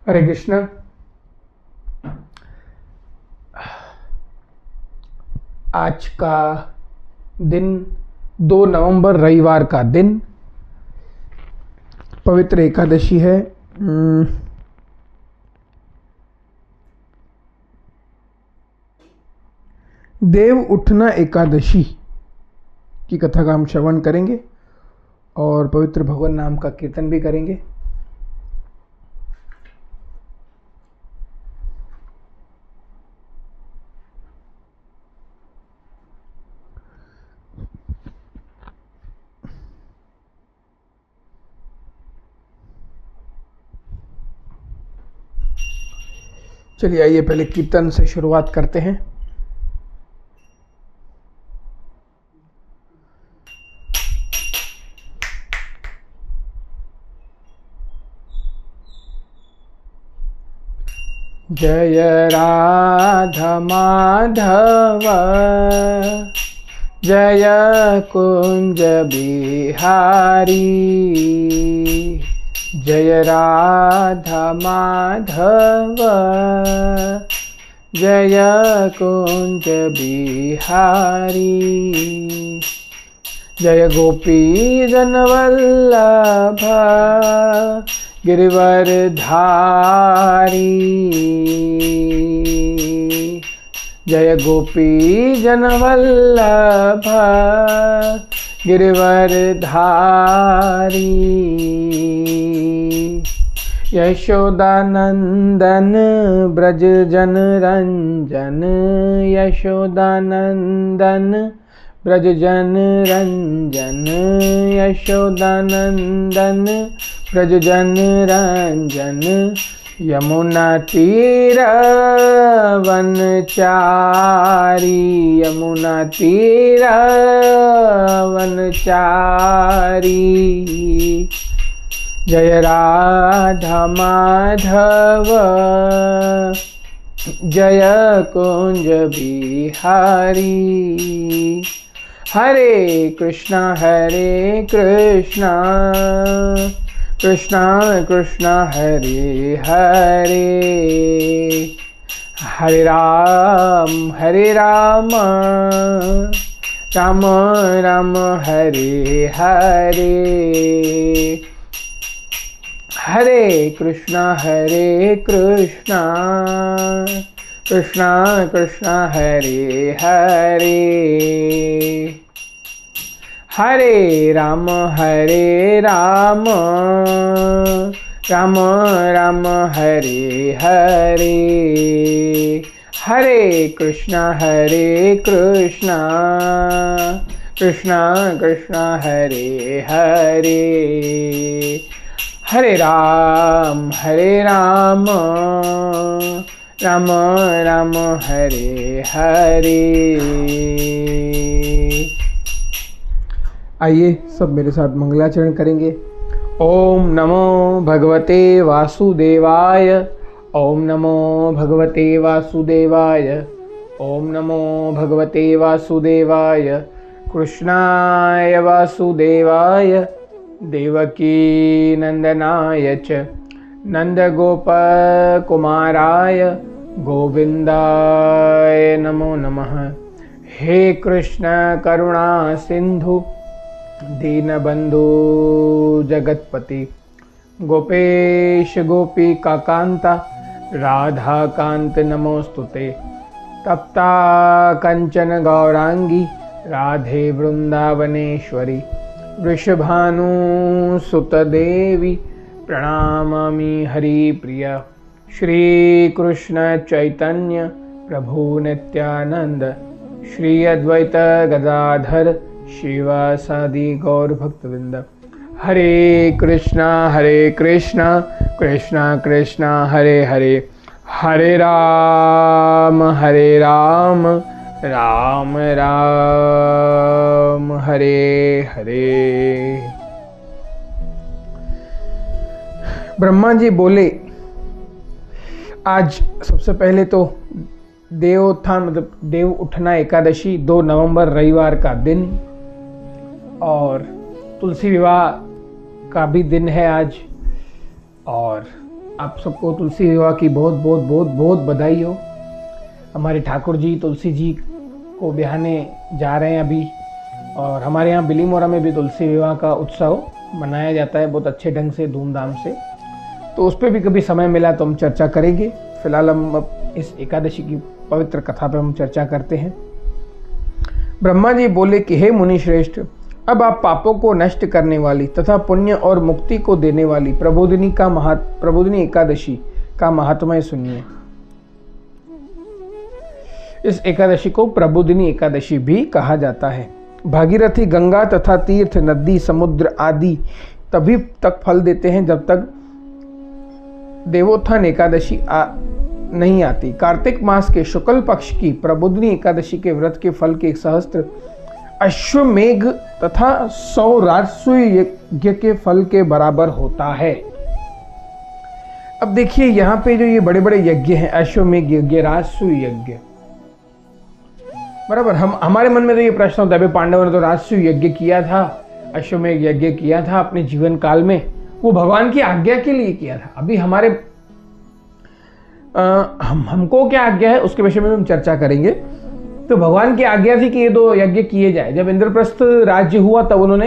हरे कृष्ण। आज का दिन 2 नवंबर रविवार का दिन, पवित्र एकादशी है। देव उठना एकादशी की कथा का हम श्रवण करेंगे और पवित्र भगवान नाम का कीर्तन भी करेंगे। चलिए आइए पहले कीर्तन से शुरुआत करते हैं। जय राधा माधव जय कुंज बिहारी, जय राधा माधव जय कुंज बिहारी, जय गोपी जनवल्लभ गिरिवरधारी, जय गोपी जनवल्लभ गिरिवरधारी, यशोदानंदन ब्रज जन रंजन, यशोदानंदन ब्रज जन रंजन, यशोदानंदन ब्रज जन रंजन, यमुना तीर वनचारी, यमुना तीर वनचारी, जय राधा माधव जय कुंज बिहारी, हरे कृष्णा कृष्णा कृष्णा हरे हरे, हरे राम राम राम हरे हरे, हरे कृष्णा कृष्णा कृष्णा हरे हरे, हरे राम राम राम हरे हरे, हरे कृष्णा कृष्णा कृष्णा हरे हरे, हरे राम राम राम हरे हरे। आइए सब मेरे साथ मंगलाचरण करेंगे। ओम नमो भगवते वासुदेवाय, ओम नमो भगवते वासुदेवाय, ओम नमो भगवते वासुदेवाय, कृष्णाय वासुदेवाय देवकी नंदनाय च नंदगोपकुमाराय गोविंदाय नमो नमः। हे कृष्ण करुणा सिंधु दीनबंधु जगतपति, गोपेश गोपिका कांता राधा कांत नमोस्तुते, तप्ता कंचन गौरांगी राधे वृंदावनेश्वरी, वृषभानुसुत देवी प्रणमामि हरिप्रिया, श्री कृष्ण चैतन्य प्रभु नित्यानंद, श्री अद्वैत गदाधर शिवासादि गौर भक्तवृंद, हरे कृष्णा कृष्णा कृष्णा हरे हरे, हरे राम राम राम हरे हरे। ब्रह्मा जी बोले, आज सबसे पहले तो देवोत्थान मतलब देव उठना एकादशी 2 नवंबर रविवार का दिन, और तुलसी विवाह का भी दिन है आज, और आप सबको तुलसी विवाह की बहुत बहुत बहुत बहुत बधाई हो। हमारे ठाकुर जी तुलसी जी को ब्याहने जा रहे हैं अभी, और हमारे यहाँ बिलीमोरा में भी तुलसी विवाह का उत्सव मनाया जाता है बहुत अच्छे ढंग से, धूमधाम से। तो उस पर भी कभी समय मिला तो हम चर्चा करेंगे। फिलहाल हम अब इस एकादशी की पवित्र कथा पर हम चर्चा करते हैं। ब्रह्मा जी बोले कि हे मुनि श्रेष्ठ, अब आप पापों को नष्ट करने वाली तथा पुण्य और मुक्ति को देने वाली प्रबोधिनी एकादशी का महात्म्य सुनिए। इस एकादशी को प्रबोधिनी एकादशी भी कहा जाता है। भागीरथी गंगा तथा तीर्थ, नदी, समुद्र आदि तभी तक फल देते हैं जब तक देवोत्थान एकादशी नहीं आती। कार्तिक मास के शुक्ल पक्ष की प्रबोधिनी एकादशी के व्रत के फल के 1,000 अश्वमेघ तथा 100 राजसूय यज्ञ के फल के बराबर होता है। अब देखिए यहाँ पे जो ये बड़े बड़े यज्ञ हैं, अश्वमेघ यज्ञ, राजसूय यज्ञ, बराबर हमारे मन में तो ये प्रश्न होता है, पांडवों ने तो राजसूय यज्ञ किया था, अश्वमेघ यज्ञ किया था अपने जीवन काल में, वो भगवान की आज्ञा के लिए किया था। अभी हमारे हमको क्या आज्ञा है उसके विषय में हम चर्चा करेंगे। तो भगवान की आज्ञा थी कि ये 2 यज्ञ किए जाए। जब इंद्रप्रस्थ राज्य हुआ तब उन्होंने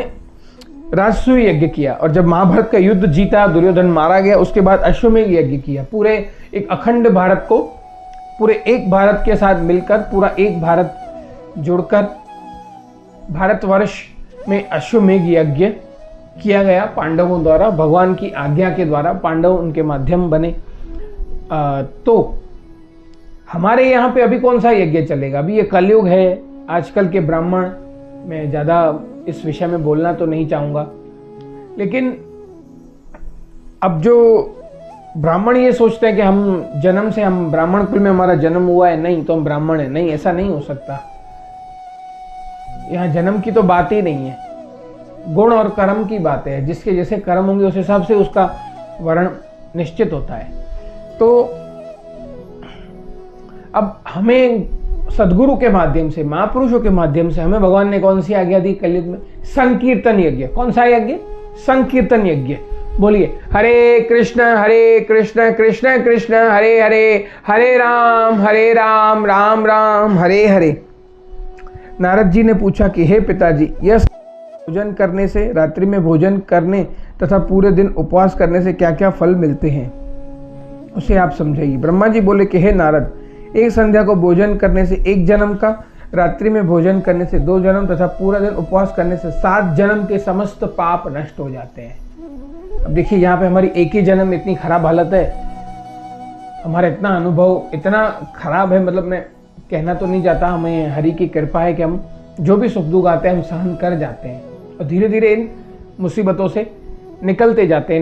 राजसूय यज्ञ किया, और जब महाभारत का युद्ध जीता, दुर्योधन मारा गया, उसके बाद अश्वमेघ यज्ञ किया। पूरे एक अखंड भारत को, पूरे एक भारत के साथ मिलकर, पूरा एक भारत जुड़कर भारतवर्ष में अश्वमेघ यज्ञ किया गया पांडवों द्वारा, भगवान की आज्ञा के द्वारा। पांडव उनके माध्यम बने। तो हमारे यहाँ पे अभी कौन सा यज्ञ चलेगा? अभी ये कलयुग है। आजकल के ब्राह्मण, मैं ज़्यादा इस विषय में बोलना तो नहीं चाहूँगा, लेकिन अब जो ब्राह्मण ये सोचते हैं कि हम जन्म से, हम ब्राह्मण कुल में हमारा जन्म हुआ है, नहीं तो हम ब्राह्मण हैं। नहीं, ऐसा नहीं हो सकता। यहाँ जन्म की तो बात ही नहीं है, गुण और कर्म की बात है। जिसके जैसे कर्म होंगे उस हिसाब से उसका वर्ण निश्चित होता है। तो अब हमें सदगुरु के माध्यम से, महापुरुषों के माध्यम से हमें भगवान ने कौन सी आज्ञा दी कलयुग में? संकीर्तन यज्ञ। कौन सा यज्ञ? संकीर्तन यज्ञ। बोलिए, हरे कृष्ण कृष्ण कृष्ण हरे हरे, हरे राम राम राम हरे हरे। नारद जी ने पूछा कि हे पिताजी, यह भोजन करने से, रात्रि में भोजन करने तथा पूरे दिन उपवास करने से क्या क्या फल मिलते हैं, उसे आप समझाइए। ब्रह्मा जी बोले कि हे नारद, एक संध्या को भोजन करने से 1 जन्म का, रात्रि में भोजन करने से 2 जन्म तथा पूरा दिन उपवास करने से 7 जन्म के समस्त पाप नष्ट हो जाते हैं। अब देखिए यहाँ पे हमारी एक ही जन्म इतनी खराब हालत है, हमारा इतना अनुभव इतना खराब है, मतलब मैं कहना तो नहीं चाहता। हमें हरि की कृपा है कि हम जो भी सुख दुख आते हैं हम सहन कर जाते हैं, और धीरे धीरे इन मुसीबतों से निकलते जाते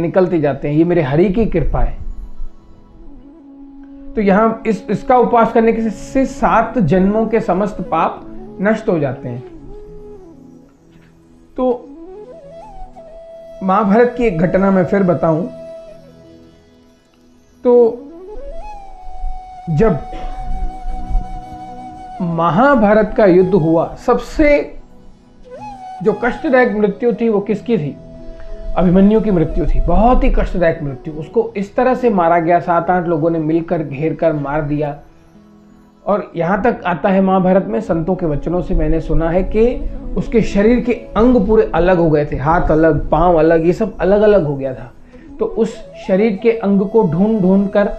हैं। ये मेरे हरि की कृपा है। तो यहाँ इसका उपवास करने से 7 जन्मों के समस्त पाप नष्ट हो जाते हैं। तो महाभारत की एक घटना मैं फिर बताऊं तो जब महाभारत का युद्ध हुआ, सबसे जो कष्टदायक मृत्यु थी वो किसकी थी? अभिमन्यु की मृत्यु थी। बहुत ही कष्टदायक मृत्यु। उसको इस तरह से मारा गया, 7-8 लोगों ने मिलकर घेर कर मार दिया। और यहाँ तक आता है महाभारत में, संतों के वचनों से मैंने सुना है कि उसके शरीर के अंग पूरे अलग हो गए थे, हाथ अलग, पांव अलग, ये सब अलग अलग हो गया था। तो उस शरीर के अंग को ढूंढ ढूंढ कर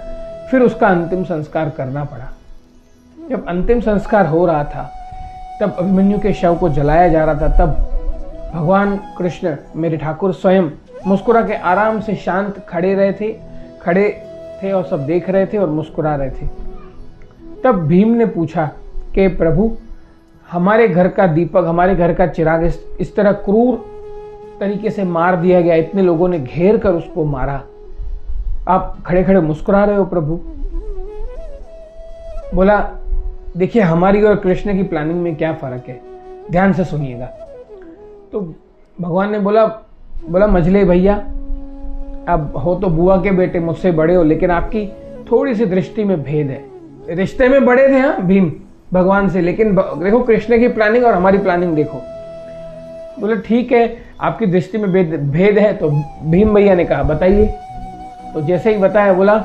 फिर उसका अंतिम संस्कार करना पड़ा। जब अंतिम संस्कार हो रहा था, तब अभिमन्यु के शव को जलाया जा रहा था, तब भगवान कृष्ण, मेरे ठाकुर स्वयं मुस्कुरा के आराम से शांत खड़े थे और सब देख रहे थे और मुस्कुरा रहे थे। तब भीम ने पूछा कि प्रभु, हमारे घर का दीपक, हमारे घर का चिराग इस तरह क्रूर तरीके से मार दिया गया, इतने लोगों ने घेर कर उसको मारा, आप खड़े खड़े मुस्कुरा रहे हो प्रभु। बोला, देखिए हमारी और कृष्ण की प्लानिंग में क्या फर्क है, ध्यान से सुनिएगा। तो भगवान ने बोला मझले भैया, अब हो तो बुआ के बेटे, मुझसे बड़े हो, लेकिन आपकी थोड़ी सी दृष्टि में भेद है। रिश्ते में बड़े थे हाँ भीम भगवान से, लेकिन देखो कृष्ण की प्लानिंग और हमारी प्लानिंग देखो। बोले ठीक है, आपकी दृष्टि में भेद है। तो भीम भैया ने कहा बताइए। तो जैसे ही बताया, बोला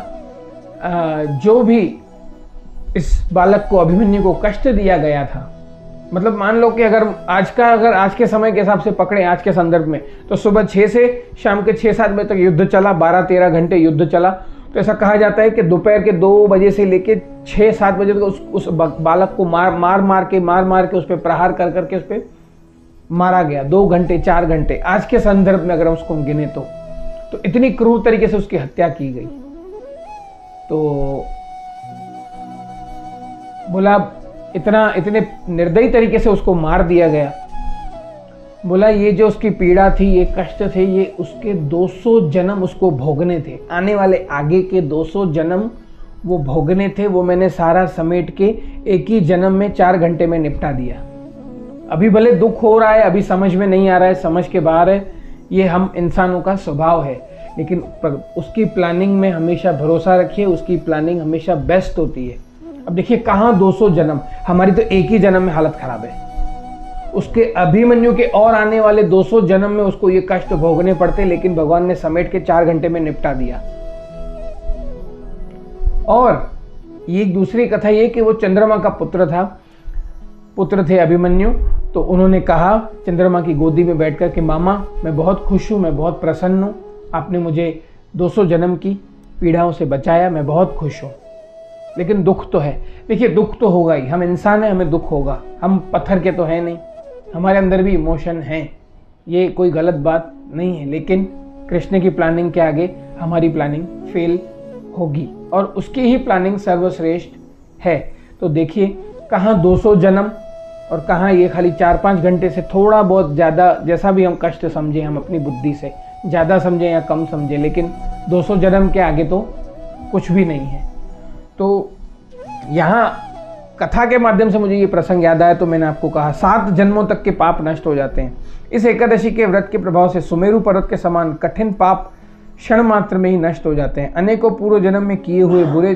जो भी इस बालक को, अभिमन्यु को कष्ट दिया गया था, मतलब मान लो कि अगर आज के समय के हिसाब से पकड़े, आज के संदर्भ में, तो सुबह 6 से शाम के 6-7 बजे तक युद्ध चला, 12-13 घंटे युद्ध चला। तो ऐसा कहा जाता है कि दोपहर के 2 बजे से लेके 6-7 बजे तक उस बालक को मार के उस पर प्रहार कर करके उस पर मारा गया। 2 घंटे 4 घंटे आज के संदर्भ में अगर उसको गिने तो इतनी क्रूर तरीके से उसकी हत्या की गई। तो बोला इतने निर्दयी तरीके से उसको मार दिया गया। बोला ये जो उसकी पीड़ा थी, ये कष्ट थे, ये उसके 200 जन्म उसको भोगने थे, आने वाले आगे के 200 जन्म वो भोगने थे। वो मैंने सारा समेट के एक ही जन्म में 4 घंटे में निपटा दिया। अभी भले दुख हो रहा है, अभी समझ में नहीं आ रहा है, समझ के बाहर है, ये हम इंसानों का स्वभाव है, लेकिन उसकी प्लानिंग में हमेशा भरोसा रखिए, उसकी प्लानिंग हमेशा बेस्ट होती है। अब देखिए कहाँ 200 जन्म, हमारी तो एक ही जन्म में हालत खराब है, उसके अभिमन्यु के और आने वाले 200 जन्म में उसको ये कष्ट भोगने पड़ते, लेकिन भगवान ने समेट के 4 घंटे में निपटा दिया। और ये एक दूसरी कथा ये कि वो चंद्रमा का पुत्र थे अभिमन्यु। तो उन्होंने कहा चंद्रमा की गोदी में बैठकर कि मामा मैं बहुत खुश हूँ, मैं बहुत प्रसन्न हूँ, आपने मुझे 200 जन्म की पीड़ाओं से बचाया, मैं बहुत खुश हूँ। लेकिन दुख तो है, देखिए दुख तो होगा ही, हम इंसान हैं, हमें दुख होगा, हम पत्थर के तो हैं नहीं, हमारे अंदर भी इमोशन हैं, ये कोई गलत बात नहीं है। लेकिन कृष्ण की प्लानिंग के आगे हमारी प्लानिंग फेल होगी और उसकी ही प्लानिंग सर्वश्रेष्ठ है। तो देखिए कहाँ 200 जन्म और कहाँ ये खाली 4-5 घंटे से थोड़ा बहुत ज़्यादा, जैसा भी हम कष्ट समझें, हम अपनी बुद्धि से ज़्यादा समझें या कम समझें, लेकिन 200 जन्म के आगे तो कुछ भी नहीं है। तो यहाँ कथा के माध्यम से मुझे ये प्रसंग याद आया, तो मैंने आपको कहा 7 जन्मों तक के पाप नष्ट हो जाते हैं। इस एकादशी के व्रत के प्रभाव से सुमेरु पर्वत के समान कठिन पाप क्षण मात्र में ही नष्ट हो जाते हैं। अनेकों पूर्व जन्म में किए हुए बुरे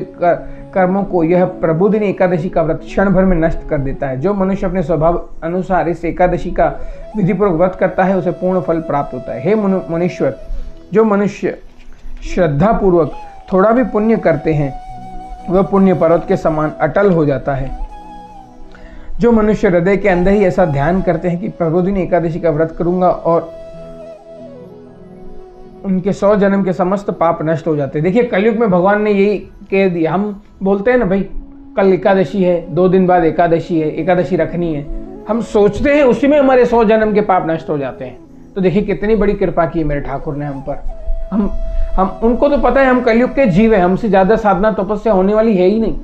कर्मों को यह प्रबोधिनी एकादशी का व्रत क्षण भर में नष्ट कर देता है। जो मनुष्य अपने स्वभाव अनुसार इस एकादशी का विधिपूर्वक व्रत करता है उसे पूर्ण फल प्राप्त होता है। हे मुनीश्वर, जो मनुष्य श्रद्धा पूर्वक थोड़ा भी पुण्य करते हैं वह पुण्य पर्वत के समान अटल हो जाता है। जो मनुष्य हृदय के अंदर ही ऐसा ध्यान करते हैं कि प्रबोधिनी एकादशी का व्रत करूंगा और उनके 100 जन्म के समस्त पाप नष्ट हो जाते हैं। देखिए कलयुग में भगवान ने यही कह दिया। हम बोलते हैं ना भाई कल एकादशी है, 2 दिन बाद एकादशी है, एकादशी रखनी है, हम सोचते हैं उसी में हमारे 100 जन्म के पाप नष्ट हो जाते हैं। तो देखिए कितनी बड़ी कृपा की मेरे ठाकुर ने हम पर। हम उनको तो पता है हम कलयुग के जीव है, हमसे ज्यादा साधना तपस्या होने वाली है ही नहीं।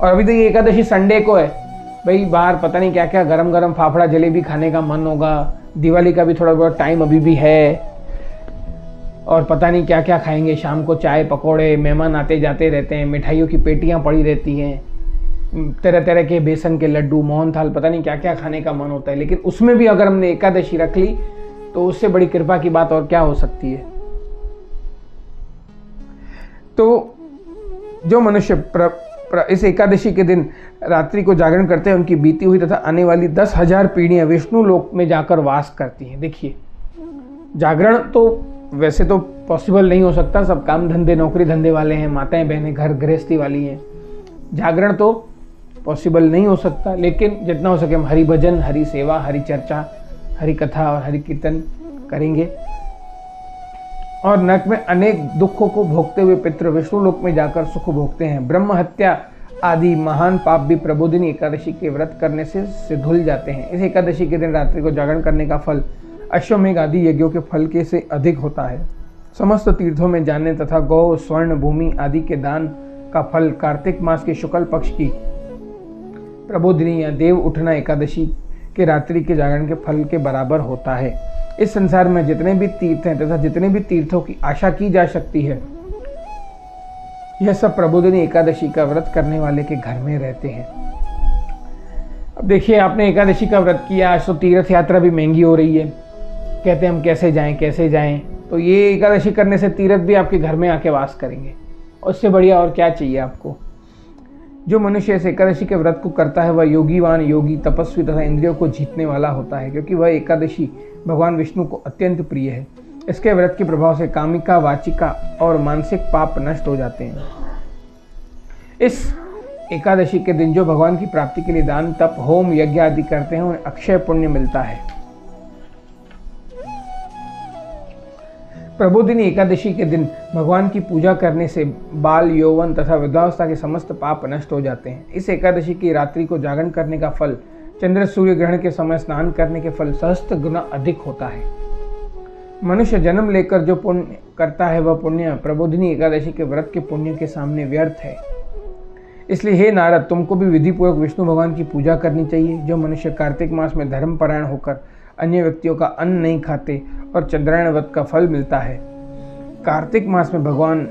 और अभी तो ये एकादशी संडे को है भाई, बाहर पता नहीं क्या क्या गरम गरम फाफड़ा जलेबी खाने का मन होगा, दिवाली का भी थोड़ा बहुत टाइम अभी भी है, और पता नहीं क्या क्या खाएंगे, शाम को चाय पकौड़े, मेहमान आते जाते रहते हैं, मिठाइयों की पेटियां पड़ी रहती हैं, तरह तरह के बेसन के लड्डू, मोहन थाल, पता नहीं क्या क्या खाने का मन होता है। लेकिन उसमें भी अगर हमने एकादशी रख ली तो उससे बड़ी कृपा की बात और क्या हो सकती है। तो जो मनुष्य इस एकादशी के दिन रात्रि को जागरण करते हैं उनकी बीती हुई तथा आने वाली 10,000 पीढ़ियां विष्णु लोक में जाकर वास करती हैं। देखिए जागरण तो वैसे तो पॉसिबल नहीं हो सकता, सब काम धंधे नौकरी धंधे वाले हैं, माताएं बहनें घर गृहस्थी वाली हैं, जागरण तो पॉसिबल नहीं हो सकता। लेकिन जितना हो सके हम हरि भजन, हरि सेवा, हरि चर्चा, हरि कथा और हरि कीर्तन करेंगे। और नरक में अनेक दुखों को भोगते हुए पितृ विष्णु लोक में जाकर सुख भोगते हैं। ब्रह्म हत्या आदि महान पाप भी प्रबोधिनी एकादशी के व्रत करने से धुल जाते हैं। इस एकादशी के दिन रात्रि को जागरण करने का फल अश्वमेघ आदि यज्ञों के फल के से अधिक होता है। समस्त तीर्थों में जाने तथा गौ, स्वर्ण, भूमि आदि के दान का फल कार्तिक मास के शुक्ल पक्ष की प्रबोधिनी या देव उठना एकादशी के रात्रि के जागरण के फल के बराबर होता है। इस संसार में जितने भी तीर्थ हैं तथा जितने भी तीर्थों की आशा की जा सकती है, यह सब प्रबोधिनी एकादशी का व्रत करने वाले के घर में रहते हैं। अब देखिए आपने एकादशी का व्रत किया, आज तो तीर्थ यात्रा भी महंगी हो रही है, कहते हैं हम कैसे जाएं। तो ये एकादशी करने से तीर्थ भी आपके घर में आके वास करेंगे, और उससे बढ़िया और क्या चाहिए आपको। जो मनुष्य इस एकादशी के व्रत को करता है वह योगीवान, योगी, तपस्वी तथा इंद्रियों को जीतने वाला होता है, क्योंकि वह एकादशी भगवान विष्णु को अत्यंत प्रिय है। इसके व्रत के प्रभाव से कामिका, वाचिका और मानसिक पाप नष्ट हो जाते हैं। इस एकादशी के दिन जो भगवान की प्राप्ति के लिए दान, तप, होम, यज्ञ आदि करते हैं उन्हें अक्षय पुण्य मिलता है। प्रबोधिनी एकादशी के दिन भगवान की पूजा करने से बाल, यौवन तथा वृद्धावस्था के समस्त पाप नष्ट हो जाते हैं। इस एकादशी की रात्रि को जागरण करने का फल चंद्र सूर्य ग्रहण के समय स्नान करने के फल सहस्त्र गुना अधिक होता है। मनुष्य जन्म लेकर जो पुण्य करता है वह पुण्य प्रबोधिनी एकादशी के व्रत के पुण्य के सामने व्यर्थ है। इसलिए हे नारद, तुमको भी विधि पूर्वक विष्णु भगवान की पूजा करनी चाहिए। जो मनुष्य कार्तिक मास में धर्मपरायण होकर अन्य व्यक्तियों का अन्न नहीं खाते और चंद्रायण व्रत का फल मिलता है। कार्तिक मास में भगवान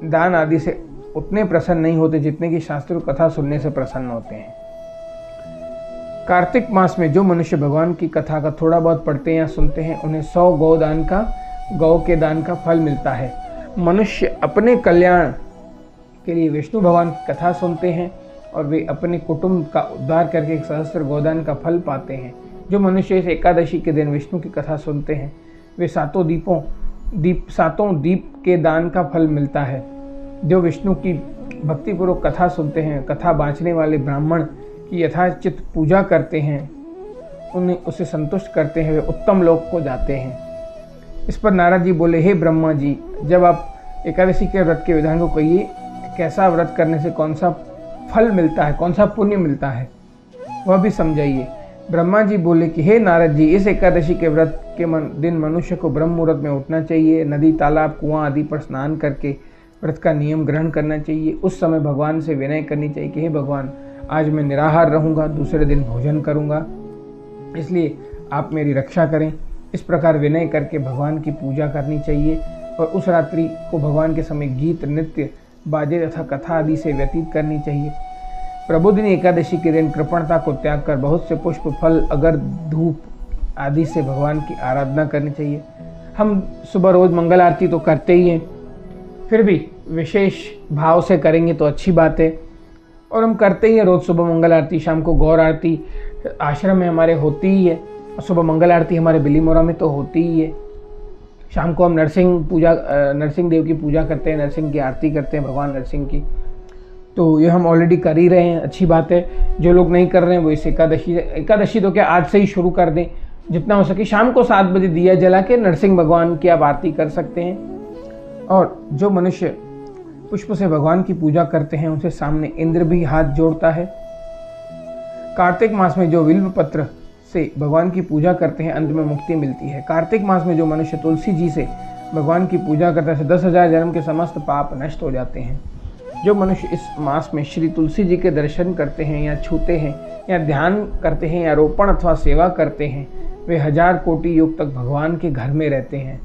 दान आदि से उतने प्रसन्न नहीं होते जितने की शास्त्रों कथा सुनने से प्रसन्न होते हैं। कार्तिक मास में जो मनुष्य भगवान की कथा का थोड़ा बहुत पढ़ते हैं या सुनते हैं उन्हें 100 गौ के दान का फल मिलता है। मनुष्य अपने कल्याण के लिए विष्णु भगवान की कथा सुनते हैं और वे अपने कुटुंब का उद्धार करके 100 गोदान का फल पाते हैं। जो मनुष्य इस एकादशी के दिन विष्णु की कथा सुनते हैं वे सातों दीप के दान का फल मिलता है। जो विष्णु की भक्तिपूर्वक कथा सुनते हैं, कथा बाँचने वाले ब्राह्मण की यथाचित पूजा करते हैं, उन्हें उसे संतुष्ट करते हैं, वे उत्तम लोक को जाते हैं। इस पर नारद जी बोले, हे ब्रह्मा जी, जब आप एकादशी के व्रत के विधान को कहिए, कैसा व्रत करने से कौन सा फल मिलता है, कौन सा पुण्य मिलता है, वह भी समझाइए। ब्रह्मा जी बोले कि हे नारद जी, इस एकादशी के व्रत के दिन मनुष्य को ब्रह्म मुहूर्त में उठना चाहिए। नदी, तालाब, कुआं आदि पर स्नान करके व्रत का नियम ग्रहण करना चाहिए। उस समय भगवान से विनय करनी चाहिए कि हे भगवान, आज मैं निराहार रहूँगा, दूसरे दिन भोजन करूँगा, इसलिए आप मेरी रक्षा करें। इस प्रकार विनय करके भगवान की पूजा करनी चाहिए और उस रात्रि को भगवान के समय गीत, नृत्य, बाजे तथा कथा आदि से व्यतीत करनी चाहिए। प्रबोधिनी एकादशी के दिन कृपणता को त्याग कर बहुत से पुष्प, फल, अगर, धूप आदि से भगवान की आराधना करनी चाहिए। हम सुबह रोज मंगल आरती तो करते ही हैं, फिर भी विशेष भाव से करेंगे तो अच्छी बात है। और हम करते ही हैं रोज सुबह मंगल आरती, शाम को गौर आरती आश्रम में हमारे होती ही है, सुबह मंगल आरती हमारे बिलीमोरा में तो होती ही है। शाम को हम नरसिंह देव की पूजा करते हैं, नरसिंह की आरती करते हैं, भगवान नरसिंह की। तो ये हम ऑलरेडी कर ही रहे हैं, अच्छी बात है। जो लोग नहीं कर रहे हैं वो इस एकादशी तो क्या आज से ही शुरू कर दें। जितना हो सके शाम को 7 बजे दिया जला के नरसिंह भगवान की आप आरती कर सकते हैं। और जो मनुष्य पुष्प से भगवान की पूजा करते हैं उनसे सामने इंद्र भी हाथ जोड़ता है। कार्तिक मास में जो बिल्व पत्र से भगवान की पूजा करते हैं अंत में मुक्ति मिलती है। कार्तिक मास में जो मनुष्य तुलसी जी से भगवान की पूजा करता है 10,000 जन्म के समस्त पाप नष्ट हो जाते हैं। जो मनुष्य इस मास में श्री तुलसी जी के दर्शन करते हैं या छूते हैं या ध्यान करते हैं या रोपण अथवा सेवा करते हैं वे 1000 कोटि युग तक भगवान के घर में रहते हैं।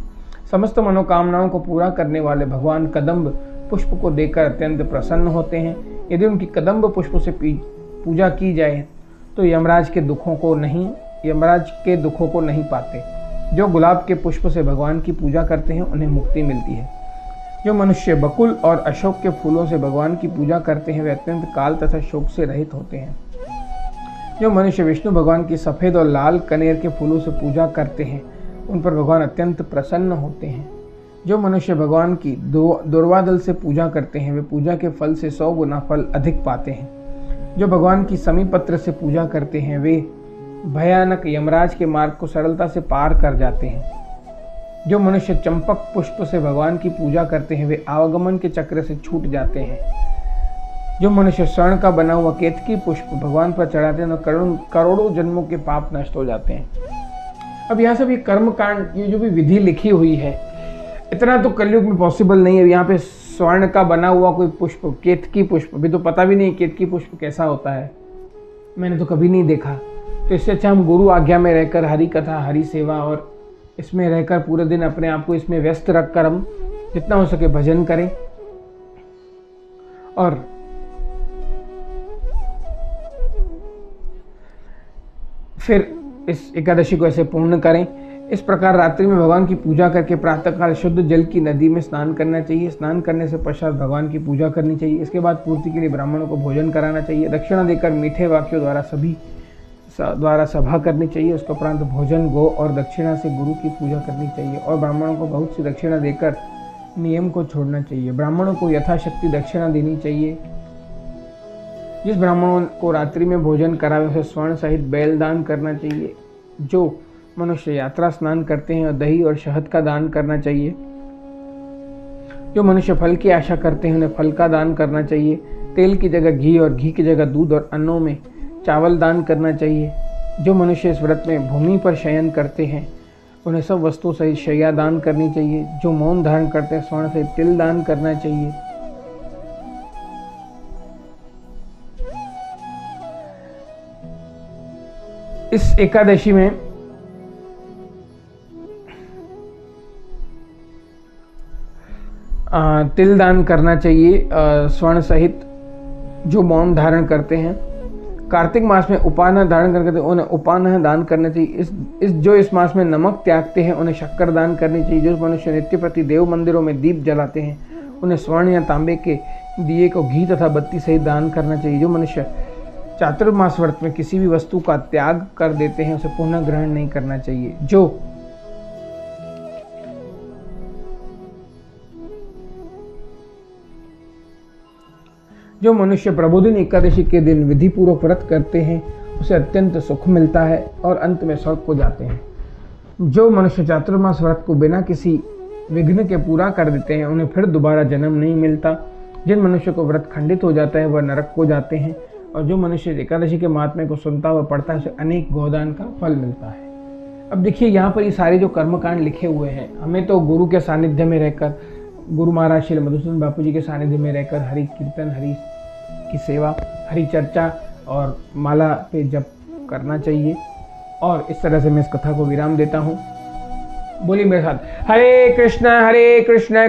समस्त मनोकामनाओं को पूरा करने वाले भगवान कदम्ब पुष्प को देखकर अत्यंत प्रसन्न होते हैं। यदि उनकी कदम्ब पुष्प से पूजा की जाए तो यमराज के दुखों को नहीं पाते। जो गुलाब के पुष्प से भगवान की पूजा करते हैं उन्हें मुक्ति मिलती है। जो मनुष्य बकुल और अशोक के फूलों से भगवान की पूजा करते हैं वे अत्यंत काल तथा शोक से रहित होते हैं। जो मनुष्य विष्णु भगवान की सफ़ेद और लाल कनेर के फूलों से पूजा करते हैं उन पर भगवान अत्यंत प्रसन्न होते हैं। जो मनुष्य भगवान की दुर्वादल से पूजा करते हैं वे पूजा के फल से 100 गुना फल अधिक पाते हैं। जो भगवान की समीपत्र से पूजा करते हैं वे भयानक यमराज के मार्ग को सरलता से पार कर जाते हैं। जो मनुष्य चंपक पुष्प से भगवान की पूजा करते हैं वे आवागमन के चक्र से छूट जाते हैं। जो मनुष्य स्वर्ण का बना हुआ केतकी पुष्प भगवान पर चढ़ाते हैं तो करोड़ों जन्मों के पाप नष्ट हो जाते हैं। अब यहाँ सब ये कर्म कांड, ये जो भी विधि लिखी हुई है इतना तो कलयुग में पॉसिबल नहीं है। यहाँ पे स्वर्ण का बना हुआ कोई पुष्प, केतकी पुष्प, अभी तो पता भी नहीं केतकी पुष्प कैसा होता है, मैंने तो कभी नहीं देखा। तो इससे अच्छा हम गुरु आज्ञा में रहकर हरि कथा, हरि सेवा और इसमें रहकर पूरे दिन अपने आप को इसमें व्यस्त रखकर हम जितना हो सके भजन करें और फिर इस एकादशी को ऐसे पूर्ण करें। इस प्रकार रात्रि में भगवान की पूजा करके प्रातःकाल शुद्ध जल की नदी में स्नान करना चाहिए। स्नान करने से पश्चात भगवान की पूजा करनी चाहिए। इसके बाद पूर्ति के लिए ब्राह्मणों को भोजन कराना चाहिए। दक्षिणा देकर मीठे वाक्यों द्वारा सभी द्वारा सभा करनी चाहिए। उसके उपरांत भोजन, गो और दक्षिणा से गुरु की पूजा करनी चाहिए और ब्राह्मणों को बहुत सी दक्षिणा देकर नियम को छोड़ना चाहिए। ब्राह्मणों को यथाशक्ति दक्षिणा देनी चाहिए। जिस ब्राह्मणों को रात्रि में भोजन करावे उसे स्वर्ण सहित बैल दान करना चाहिए। जो मनुष्य यात्रा स्नान करते हैं और दही और शहद का दान करना चाहिए। जो मनुष्य फल की आशा करते हैं उन्हें फल का दान करना चाहिए। तेल की जगह घी और घी की जगह दूध और अन्नों में चावल दान करना चाहिए। जो मनुष्य इस व्रत में भूमि पर शयन करते हैं उन्हें सब वस्तु सहित शैया दान करनी चाहिए। जो मौन धारण करते हैं स्वर्ण सहित तिल दान करना चाहिए। इस एकादशी में तिल दान करना चाहिए स्वर्ण सहित जो मौन धारण करते हैं। कार्तिक मास में उपान्ह धारण करते हैं उन्हें उपान्ह दान करना चाहिए। जो इस मास में नमक त्यागते हैं उन्हें शक्कर दान करनी चाहिए। जो मनुष्य नित्य प्रति देव मंदिरों में दीप जलाते हैं उन्हें स्वर्ण या तांबे के दिए को घी तथा बत्ती सहित दान करना चाहिए। जो मनुष्य चातुर्मास व्रत में किसी भी वस्तु का त्याग कर देते हैं उसे पुनः ग्रहण नहीं करना चाहिए। जो मनुष्य प्रबोधिनी एकादशी के दिन विधि पूर्वक व्रत करते हैं उसे अत्यंत सुख मिलता है और अंत में स्वर्ग को जाते हैं। जो मनुष्य चातुर्मास व्रत को बिना किसी विघ्न के पूरा कर देते हैं उन्हें फिर दोबारा जन्म नहीं मिलता। जिन मनुष्य को व्रत खंडित हो जाता है वह नरक को जाते हैं और जो मनुष्य एकादशी के महात्म्य को सुनता हुआ पढ़ता है उसे अनेक गोदान का फल मिलता है। अब देखिए यहाँ पर ये सारे जो कर्मकांड लिखे हुए हैं हमें तो गुरु के सानिध्य में रहकर, गुरु महाराज श्री मधुसूदन बापू जी के सानिध्य में रहकर हरि कीर्तन, हरि की सेवा, हरि चर्चा और माला पे जप करना चाहिए। और इस तरह से मैं इस कथा को विराम देता हूँ। बोलिए मेरे साथ, हरे कृष्ण कृष्ण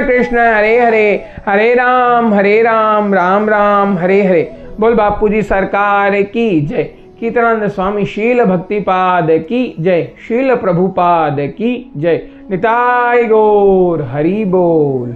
कृष्ण हरे हरे, हरे राम राम राम हरे हरे। बोल बापू जी सरकार की जय। कीर्तनानंद स्वामी शील भक्तिपाद की जय। शील प्रभुपाद की जय। निताय गौर हरि बोल।